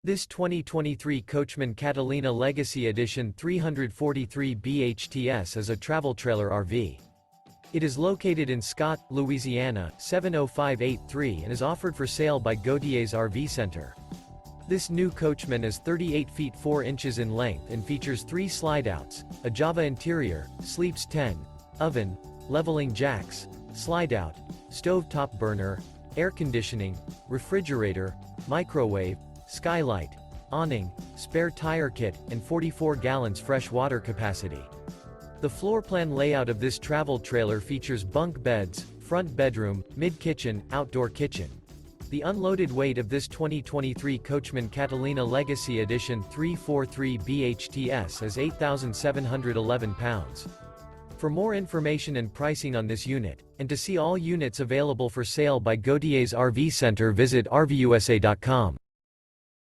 This 2023 Coachmen Catalina Legacy Edition 343 BHTS is a travel trailer RV. It is located in Scott, Louisiana, 70583 and is offered for sale by Gauthiers RV Center. This new Coachmen is 38 feet 4 inches in length and features 3 slideouts, a Java interior, sleeps 10, oven, leveling jacks, slideout, stove-top burner, air conditioning, refrigerator, microwave, Skylight, awning, spare tire kit, and 44 gallons fresh water capacity. The floor plan layout of this travel trailer features bunk beds, front bedroom, mid-kitchen, outdoor kitchen. The unloaded weight of this 2023 Coachmen Catalina Legacy Edition 343 BHTS is 8,711 pounds. For more information and pricing on this unit, and to see all units available for sale by Gauthiers RV Center, visit RVUSA.com.